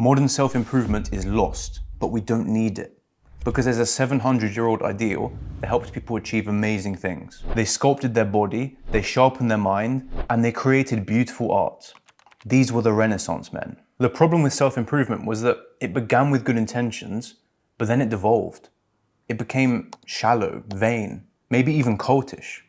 Modern self-improvement is lost, but we don't need it. Because there's a 700-year-old ideal that helped people achieve amazing things. They sculpted their body, they sharpened their mind, and they created beautiful art. These were the Renaissance men. The problem with self-improvement was that it began with good intentions, but then it devolved. It became shallow, vain, maybe even cultish.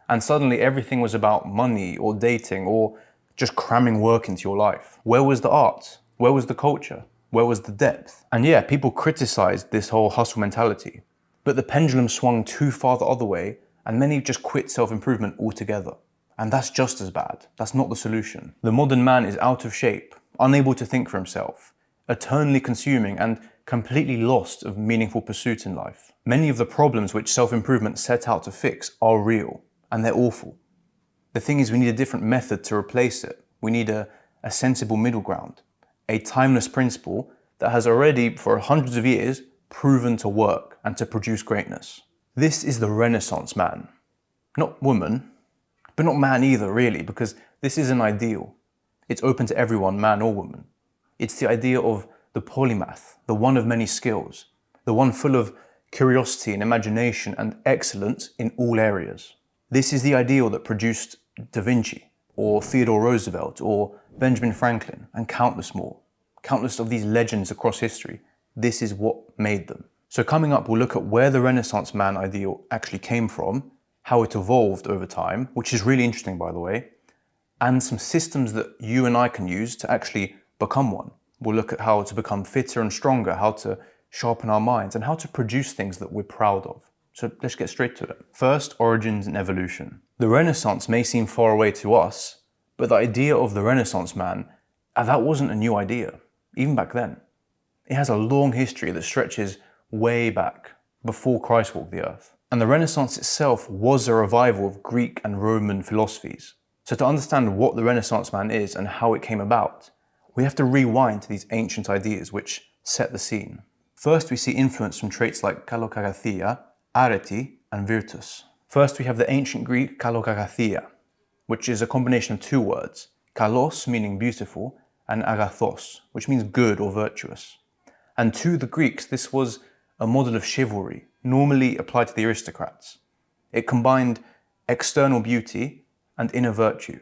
And suddenly everything was about money or dating or just cramming work into your life. Where was the art? Where was the culture? Where was the depth? And yeah, people criticized this whole hustle mentality, but the pendulum swung too far the other way and many just quit self-improvement altogether. And that's just as bad. That's not the solution. The modern man is out of shape, unable to think for himself, eternally consuming and completely lost of meaningful pursuits in life. Many of the problems which self-improvement set out to fix are real, and they're awful. The thing is, we need a different method to replace it. We need a sensible middle ground, a timeless principle that has already, for hundreds of years, proven to work and to produce greatness. This is the Renaissance man. Not woman, but not man either, really, because this is an ideal. It's open to everyone, man or woman. It's the idea of the polymath, the one of many skills, the one full of curiosity and imagination and excellence in all areas. This is the ideal that produced Da Vinci, or Theodore Roosevelt, or Benjamin Franklin, and countless more. Countless of these legends across history. This is what made them. So coming up, we'll look at where the Renaissance man ideal actually came from, how it evolved over time, which is really interesting, by the way, and some systems that you and I can use to actually become one. We'll look at how to become fitter and stronger, how to sharpen our minds, and how to produce things that we're proud of. So let's get straight to it. First, origins and evolution. The Renaissance may seem far away to us, but the idea of the Renaissance man, that wasn't a new idea, even back then. It has a long history that stretches way back, before Christ walked the earth. And the Renaissance itself was a revival of Greek and Roman philosophies. So to understand what the Renaissance man is and how it came about, we have to rewind to these ancient ideas which set the scene. First, we see influence from traits like kalokagathia, arete, and virtus. First, we have the ancient Greek kalokagathia, which is a combination of two words, kalos meaning beautiful, and agathos, which means good or virtuous. And to the Greeks, this was a model of chivalry, normally applied to the aristocrats. It combined external beauty and inner virtue,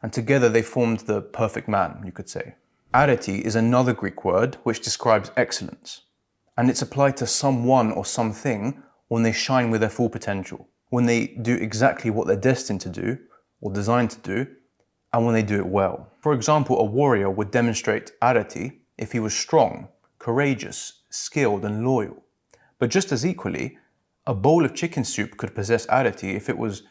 and together they formed the perfect man, you could say. Arete is another Greek word which describes excellence, and it's applied to someone or something when they shine with their full potential, when they do exactly what they're destined to do or designed to do, and when they do it well. For example, a warrior would demonstrate arete if he was strong, courageous, skilled, and loyal. But just as equally, a bowl of chicken soup could possess arete if it was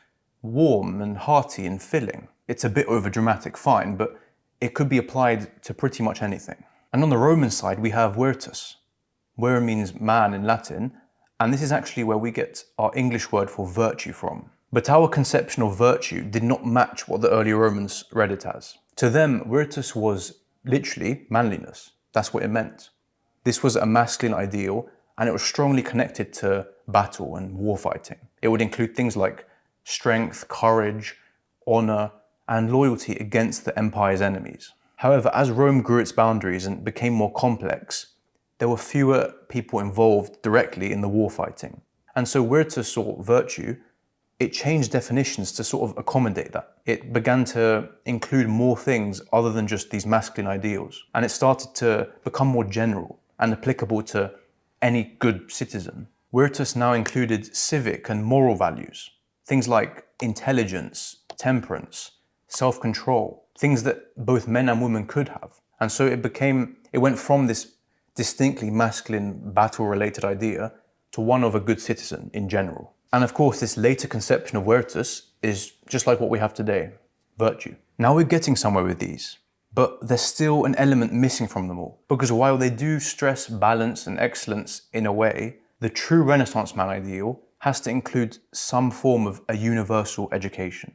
warm and hearty and filling. It's a bit overdramatic, fine, but it could be applied to pretty much anything. And on the Roman side, we have virtus. Vir means man in Latin, and this is actually where we get our English word for virtue from. But our conception of virtue did not match what the early Romans read it as. To them, virtus was literally manliness. That's what it meant. This was a masculine ideal, and it was strongly connected to battle and warfighting. It would include things like strength, courage, honor, and loyalty against the empire's enemies. However, as Rome grew its boundaries and became more complex, there were fewer people involved directly in the warfighting. And so virtus, or virtue, it changed definitions to sort of accommodate that. It began to include more things other than just these masculine ideals. And it started to become more general and applicable to any good citizen. Virtus now included civic and moral values, things like intelligence, temperance, self-control, things that both men and women could have. And so it went from this distinctly masculine battle-related idea to one of a good citizen in general. And of course, this later conception of virtus is just like what we have today, virtue. Now we're getting somewhere with these, but there's still an element missing from them all. Because while they do stress balance and excellence in a way, the true Renaissance man ideal has to include some form of a universal education.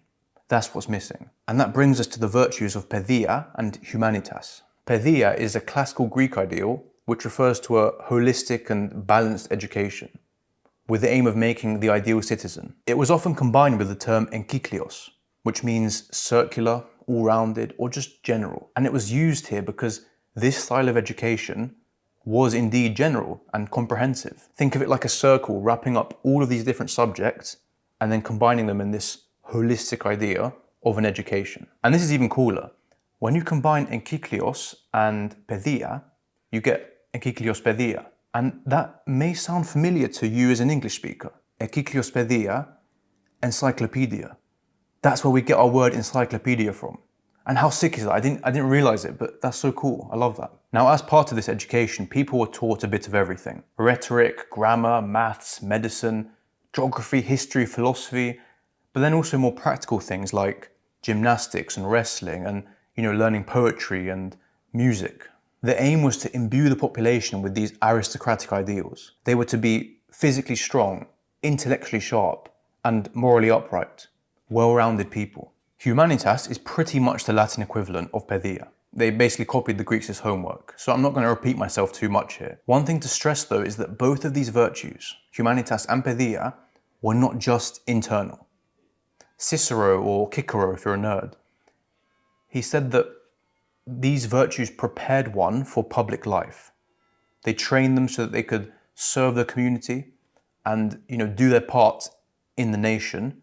That's what's missing. And that brings us to the virtues of paedia and humanitas. Paedia is a classical Greek ideal which refers to a holistic and balanced education, with the aim of making the ideal citizen. It was often combined with the term enkyklios, which means circular, all-rounded, or just general. And it was used here because this style of education was indeed general and comprehensive. Think of it like a circle wrapping up all of these different subjects and then combining them in this holistic idea of an education. And this is even cooler. When you combine enkyklios and pedia, you get enkyklios pedia. And that may sound familiar to you as an English speaker. Enkyklios pedia, encyclopedia. That's where we get our word encyclopedia from. And how sick is that? I didn't realize it, but that's so cool. I love that. Now, as part of this education, people were taught a bit of everything. Rhetoric, grammar, maths, medicine, geography, history, philosophy, but then also more practical things like gymnastics and wrestling and, learning poetry and music. The aim was to imbue the population with these aristocratic ideals. They were to be physically strong, intellectually sharp, and morally upright, well-rounded people. Humanitas is pretty much the Latin equivalent of pedia. They basically copied the Greeks' homework, so I'm not going to repeat myself too much here. One thing to stress though is that both of these virtues, humanitas and pedia, were not just internal. Cicero, or Cicero if you're a nerd, he said that these virtues prepared one for public life. They trained them so that they could serve the community and do their part in the nation,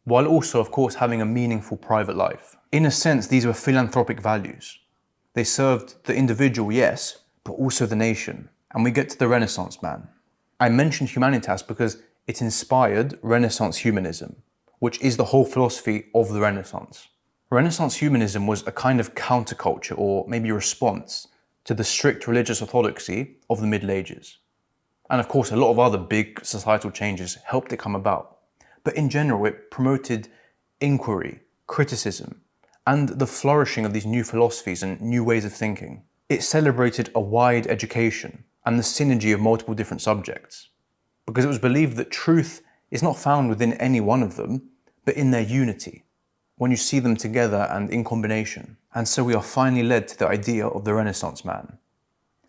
while also, of course, having a meaningful private life. In a sense, these were philanthropic values. They served the individual, yes, but also the nation. And we get to the Renaissance man. I mentioned humanitas because it inspired Renaissance humanism, which is the whole philosophy of the Renaissance. Renaissance humanism was a kind of counterculture, or maybe response, to the strict religious orthodoxy of the Middle Ages. And of course, a lot of other big societal changes helped it come about. But in general, it promoted inquiry, criticism, and the flourishing of these new philosophies and new ways of thinking. It celebrated a wide education and the synergy of multiple different subjects, because it was believed that truth is not found within any one of them, but in their unity, when you see them together and in combination. And so we are finally led to the idea of the Renaissance man.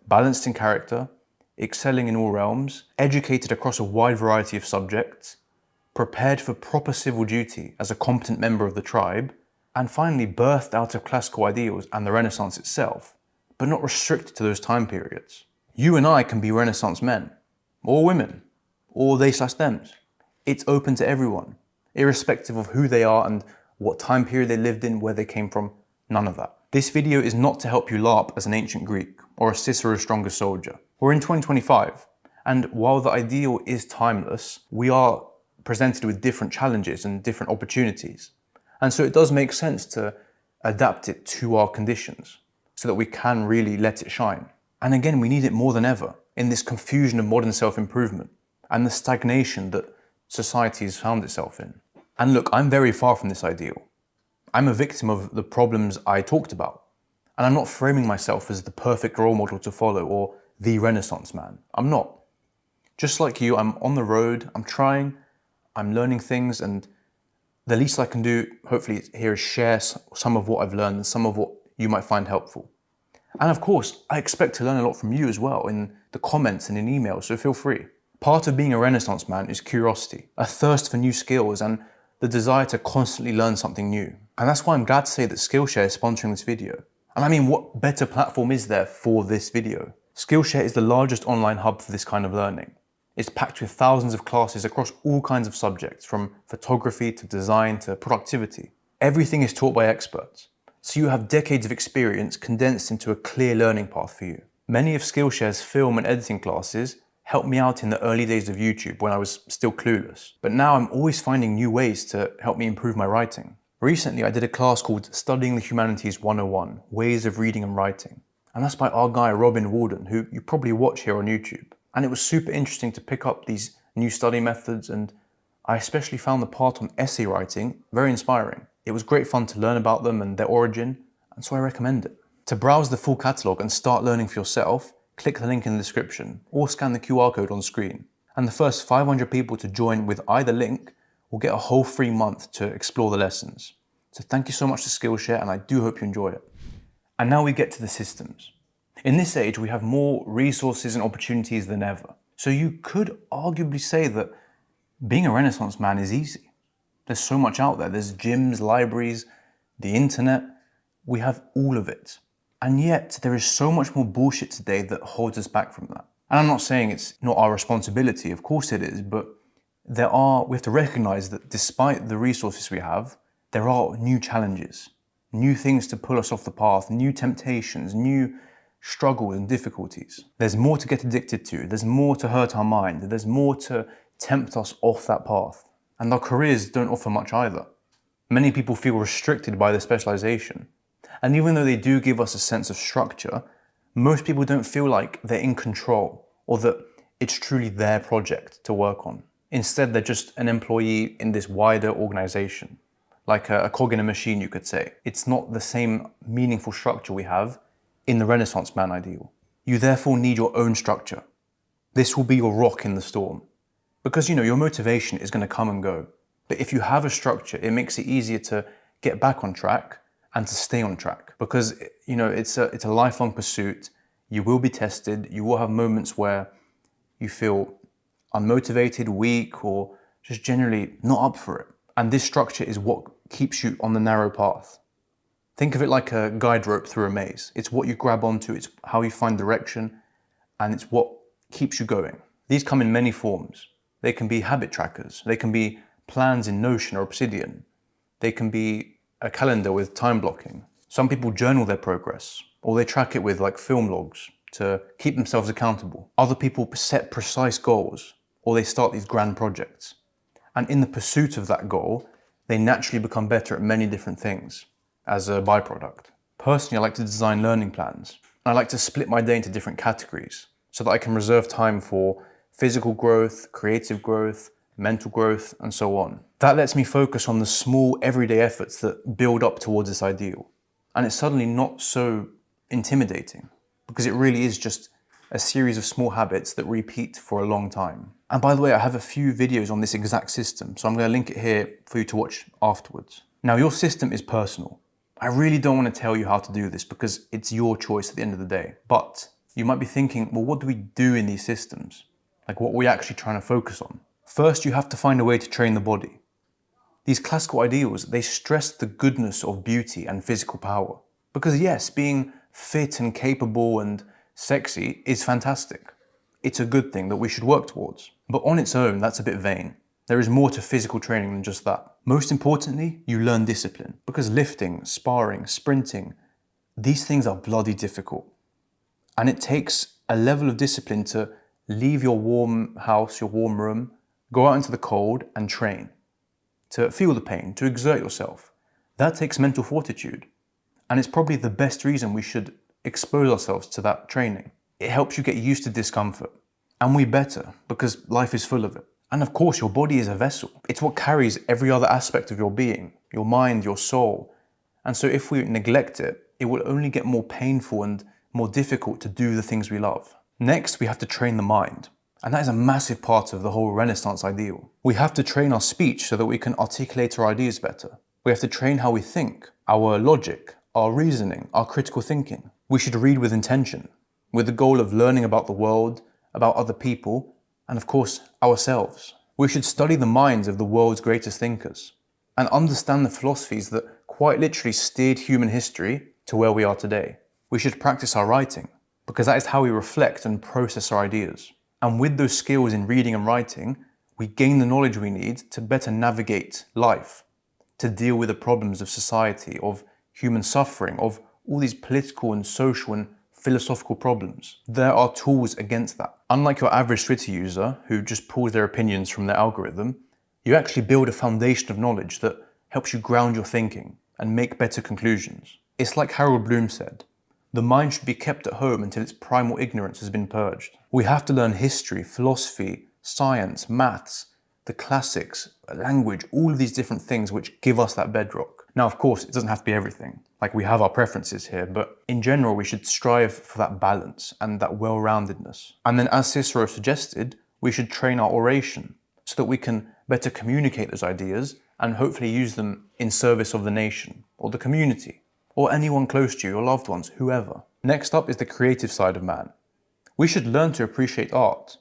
Balanced in character, excelling in all realms, educated across a wide variety of subjects, prepared for proper civil duty as a competent member of the tribe, and finally birthed out of classical ideals and the Renaissance itself, but not restricted to those time periods. You and I can be Renaissance men, or women, or they/thems. It's open to everyone, irrespective of who they are and what time period they lived in, where they came from, none of that. This video is not to help you LARP as an ancient Greek or a Cicero's strongest soldier. We're in 2025, and while the ideal is timeless, we are presented with different challenges and different opportunities. And so it does make sense to adapt it to our conditions so that we can really let it shine. And again, we need it more than ever in this confusion of modern self-improvement and the stagnation that society has found itself in. And look, I'm very far from this ideal. I'm a victim of the problems I talked about. And I'm not framing myself as the perfect role model to follow or the Renaissance man. I'm not. Just like you, I'm on the road, I'm trying, I'm learning things, and the least I can do, hopefully, here is share some of what I've learned and some of what you might find helpful. And of course, I expect to learn a lot from you as well in the comments and in emails, so feel free. Part of being a Renaissance man is curiosity, a thirst for new skills, and the desire to constantly learn something new. And that's why I'm glad to say that Skillshare is sponsoring this video. And I mean, what better platform is there for this video? Skillshare is the largest online hub for this kind of learning. It's packed with thousands of classes across all kinds of subjects, from photography to design to productivity. Everything is taught by experts, so you have decades of experience condensed into a clear learning path for you. Many of Skillshare's film and editing classes helped me out in the early days of YouTube when I was still clueless, but now I'm always finding new ways to help me improve my writing. Recently, I did a class called Studying the Humanities 101, Ways of Reading and Writing, and that's by our guy Robin Walden, who you probably watch here on YouTube. And it was super interesting to pick up these new study methods, and I especially found the part on essay writing very inspiring. It was great fun to learn about them and their origin, and so I recommend it. To browse the full catalogue and start learning for yourself, click the link in the description or scan the QR code on screen. And the first 500 people to join with either link will get a whole free month to explore the lessons. So thank you so much to Skillshare, and I do hope you enjoy it. And now we get to the systems. In this age, we have more resources and opportunities than ever. So you could arguably say that being a Renaissance man is easy. There's so much out there. There's gyms, libraries, the internet. We have all of it. And yet there is so much more bullshit today that holds us back from that. And I'm not saying it's not our responsibility, of course it is, but we have to recognize that despite the resources we have, there are new challenges, new things to pull us off the path, new temptations, new struggles and difficulties. There's more to get addicted to, there's more to hurt our mind, there's more to tempt us off that path. And our careers don't offer much either. Many people feel restricted by their specialization. And even though they do give us a sense of structure, most people don't feel like they're in control or that it's truly their project to work on. Instead, they're just an employee in this wider organization, like a cog in a machine, you could say. It's not the same meaningful structure we have in the Renaissance man ideal. You therefore need your own structure. This will be your rock in the storm. Because your motivation is going to come and go. But if you have a structure, it makes it easier to get back on track and to stay on track. Because it's a lifelong pursuit. You will be tested. You will have moments where you feel unmotivated, weak, or just generally not up for it. And this structure is what keeps you on the narrow path. Think of it like a guide rope through a maze. It's what you grab onto, it's how you find direction, and it's what keeps you going. These come in many forms. They can be habit trackers. They can be plans in Notion or Obsidian. They can be a calendar with time blocking. Some people journal their progress, or they track it with like film logs to keep themselves accountable. Other people set precise goals, or they start these grand projects. And in the pursuit of that goal, they naturally become better at many different things as a byproduct. Personally, I like to design learning plans. I like to split my day into different categories so that I can reserve time for physical growth, creative growth, mental growth, and so on. That lets me focus on the small everyday efforts that build up towards this ideal. And it's suddenly not so intimidating because it really is just a series of small habits that repeat for a long time. And by the way, I have a few videos on this exact system, so I'm going to link it here for you to watch afterwards. Now, your system is personal. I really don't want to tell you how to do this because it's your choice at the end of the day. But you might be thinking, well, what do we do in these systems? Like, what are we actually trying to focus on? First, you have to find a way to train the body. These classical ideals, they stress the goodness of beauty and physical power. Because yes, being fit and capable and sexy is fantastic. It's a good thing that we should work towards. But on its own, that's a bit vain. There is more to physical training than just that. Most importantly, you learn discipline. Because lifting, sparring, sprinting, these things are bloody difficult. And it takes a level of discipline to leave your warm house, your warm room, go out into the cold and train. To feel the pain, to exert yourself. That takes mental fortitude. And it's probably the best reason we should expose ourselves to that training. It helps you get used to discomfort. And we better, because life is full of it. And of course, your body is a vessel. It's what carries every other aspect of your being, your mind, your soul. And so if we neglect it, it will only get more painful and more difficult to do the things we love. Next, we have to train the mind. And that is a massive part of the whole Renaissance ideal. We have to train our speech so that we can articulate our ideas better. We have to train how we think, our logic, our reasoning, our critical thinking. We should read with intention, with the goal of learning about the world, about other people, and of course, ourselves. We should study the minds of the world's greatest thinkers and understand the philosophies that quite literally steered human history to where we are today. We should practice our writing because that is how we reflect and process our ideas. And with those skills in reading and writing, we gain the knowledge we need to better navigate life, to deal with the problems of society, of human suffering, of all these political and social and philosophical problems. There are tools against that. Unlike your average Twitter user who just pulls their opinions from their algorithm, you actually build a foundation of knowledge that helps you ground your thinking and make better conclusions. It's like Harold Bloom said, the mind should be kept at home until its primal ignorance has been purged. We have to learn history, philosophy, science, maths, the classics, language, all of these different things which give us that bedrock. Now, of course, it doesn't have to be everything. Like, we have our preferences here, but in general, we should strive for that balance and that well-roundedness. And then, as Cicero suggested, we should train our oration so that we can better communicate those ideas and hopefully use them in service of the nation or the community or anyone close to you, your loved ones, whoever. Next up is the creative side of man. We should learn to appreciate art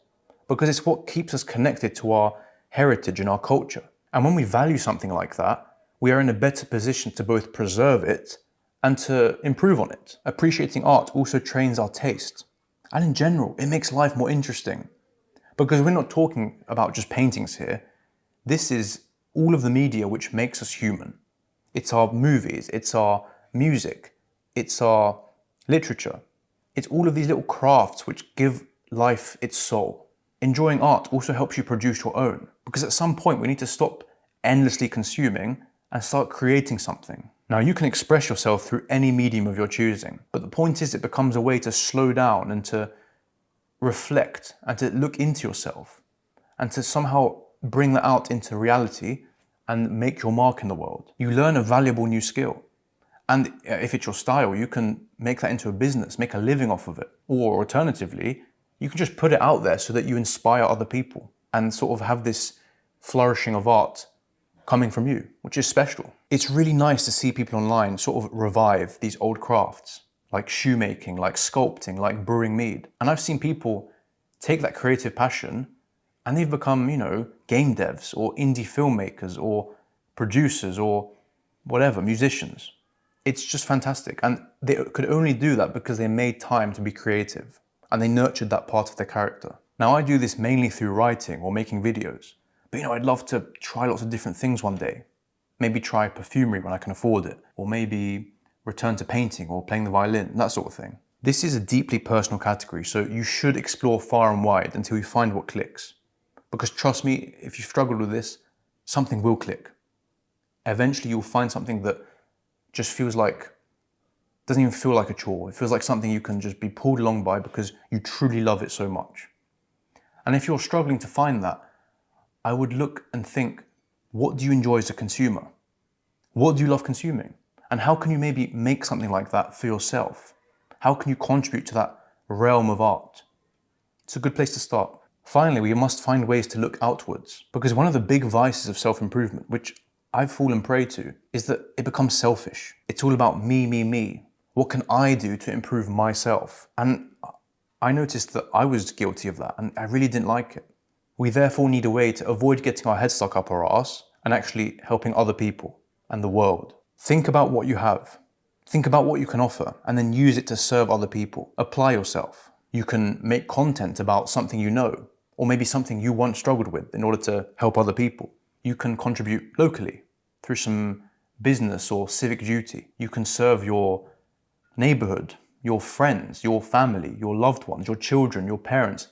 because it's what keeps us connected to our heritage and our culture. And when we value something like that, we are in a better position to both preserve it and to improve on it. Appreciating art also trains our taste. And in general, it makes life more interesting. Because we're not talking about just paintings here. This is all of the media which makes us human. It's our movies, it's our music, it's our literature. It's all of these little crafts which give life its soul. Enjoying art also helps you produce your own, because at some point we need to stop endlessly consuming and start creating something. Now, you can express yourself through any medium of your choosing, but the point is it becomes a way to slow down and to reflect and to look into yourself and to somehow bring that out into reality and make your mark in the world. You learn a valuable new skill. And if it's your style, you can make that into a business, make a living off of it. Or alternatively, you can just put it out there so that you inspire other people and sort of have this flourishing of art coming from you, which is special. It's really nice to see people online sort of revive these old crafts, like shoemaking, like sculpting, like brewing mead. And I've seen people take that creative passion and they've become, game devs or indie filmmakers or producers or whatever, musicians. It's just fantastic. And they could only do that because they made time to be creative and they nurtured that part of their character. Now, I do this mainly through writing or making videos, but I'd love to try lots of different things one day. Maybe try perfumery when I can afford it, or maybe return to painting or playing the violin, that sort of thing. This is a deeply personal category, so you should explore far and wide until you find what clicks. Because trust me, if you struggle with this, something will click. Eventually you'll find something that just doesn't even feel like a chore. It feels like something you can just be pulled along by because you truly love it so much. And if you're struggling to find that, I would look and think, what do you enjoy as a consumer? What do you love consuming? And how can you maybe make something like that for yourself? How can you contribute to that realm of art? It's a good place to start. Finally, we must find ways to look outwards, because one of the big vices of self-improvement, which I've fallen prey to, is that it becomes selfish. It's all about me, me, me. What can I do to improve myself? And I noticed that I was guilty of that, and I really didn't like it. We therefore need a way to avoid getting our head stuck up our arse and actually helping other people and the world. Think about what you have. Think about what you can offer and then use it to serve other people. Apply yourself. You can make content about something you know, or maybe something you once struggled with in order to help other people. You can contribute locally through some business or civic duty. You can serve your neighborhood, your friends, your family, your loved ones, your children, your parents,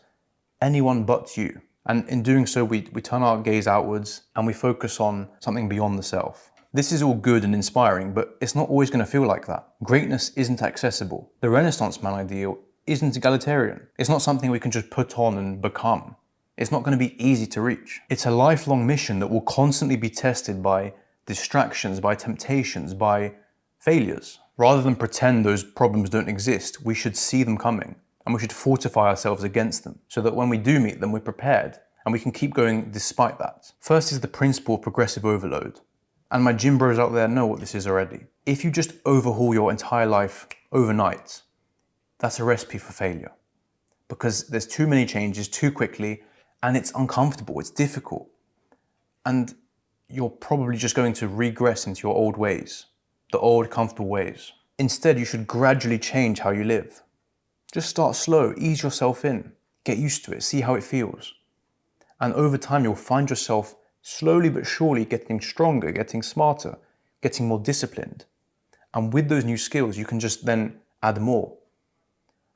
anyone but you. And in doing so, we turn our gaze outwards and we focus on something beyond the self. This is all good and inspiring, but it's not always going to feel like that. Greatness isn't accessible. The Renaissance man ideal isn't egalitarian. It's not something we can just put on and become. It's not going to be easy to reach. It's a lifelong mission that will constantly be tested by distractions, by temptations, by failures. Rather than pretend those problems don't exist, we should see them coming. And we should fortify ourselves against them so that when we do meet them, we're prepared and we can keep going despite that. First is the principle of progressive overload. And my gym bros out there know what this is already. If you just overhaul your entire life overnight, that's a recipe for failure. Because there's too many changes too quickly and it's uncomfortable, it's difficult. And you're probably just going to regress into your old ways, the old comfortable ways. Instead, you should gradually change how you live. Just start slow, ease yourself in, get used to it, see how it feels. And over time, you'll find yourself slowly but surely getting stronger, getting smarter, getting more disciplined. And with those new skills, you can just then add more.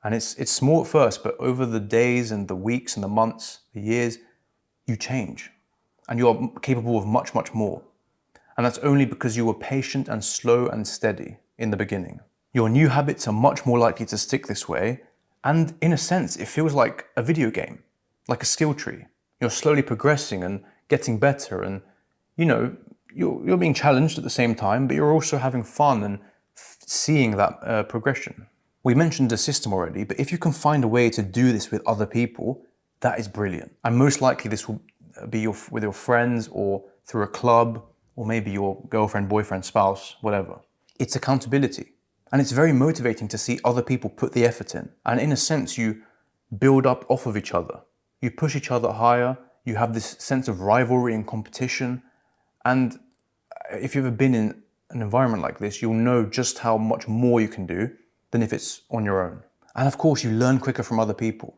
And it's small at first, but over the days and the weeks and the months, the years, you change. And you are capable of much, much more. And that's only because you were patient and slow and steady in the beginning. Your new habits are much more likely to stick this way, and in a sense, it feels like a video game, like a skill tree. You're slowly progressing and getting better, and you're being challenged at the same time, but you're also having fun and seeing that progression. We mentioned the system already, but if you can find a way to do this with other people, that is brilliant. And most likely this will be with your friends or through a club, or maybe your girlfriend, boyfriend, spouse, whatever. It's accountability. And it's very motivating to see other people put the effort in. And in a sense, you build up off of each other. You push each other higher. You have this sense of rivalry and competition. And if you've ever been in an environment like this, you'll know just how much more you can do than if it's on your own. And of course, you learn quicker from other people.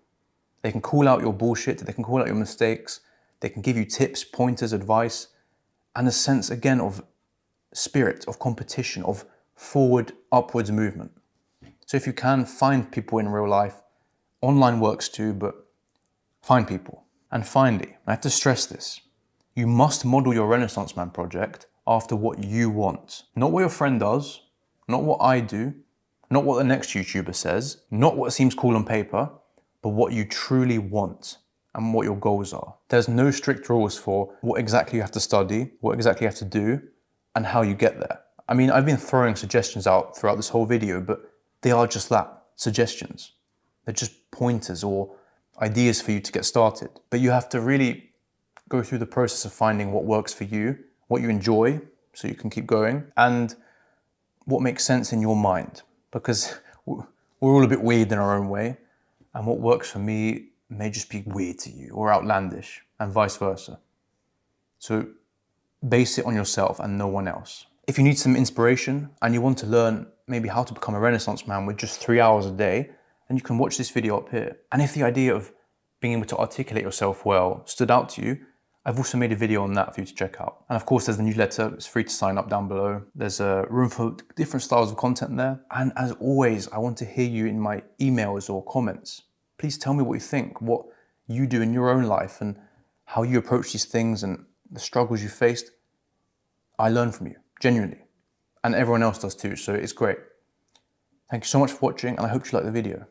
They can call out your bullshit, they can call out your mistakes, they can give you tips, pointers, advice, and a sense, again, of spirit, of competition, of forward, upwards movement. So if you can, find people in real life. Online works too, but find people. And finally, I have to stress this, you must model your Renaissance Man project after what you want. Not what your friend does, not what I do, not what the next YouTuber says, not what seems cool on paper, but what you truly want and what your goals are. There's no strict rules for what exactly you have to study, what exactly you have to do, and how you get there. I mean, I've been throwing suggestions out throughout this whole video, but they are just that, suggestions. They're just pointers or ideas for you to get started. But you have to really go through the process of finding what works for you, what you enjoy, so you can keep going, and what makes sense in your mind. Because we're all a bit weird in our own way, and what works for me may just be weird to you or outlandish, and vice versa. So base it on yourself and no one else. If you need some inspiration and you want to learn maybe how to become a Renaissance man with just 3 hours a day, then you can watch this video up here. And if the idea of being able to articulate yourself well stood out to you, I've also made a video on that for you to check out. And of course, there's the newsletter. It's free to sign up down below. There's a room for different styles of content there. And as always, I want to hear you in my emails or comments. Please tell me what you think, what you do in your own life and how you approach these things and the struggles you faced. I learn from you, genuinely. And everyone else does too, so it's great. Thank you so much for watching, and I hope you like the video.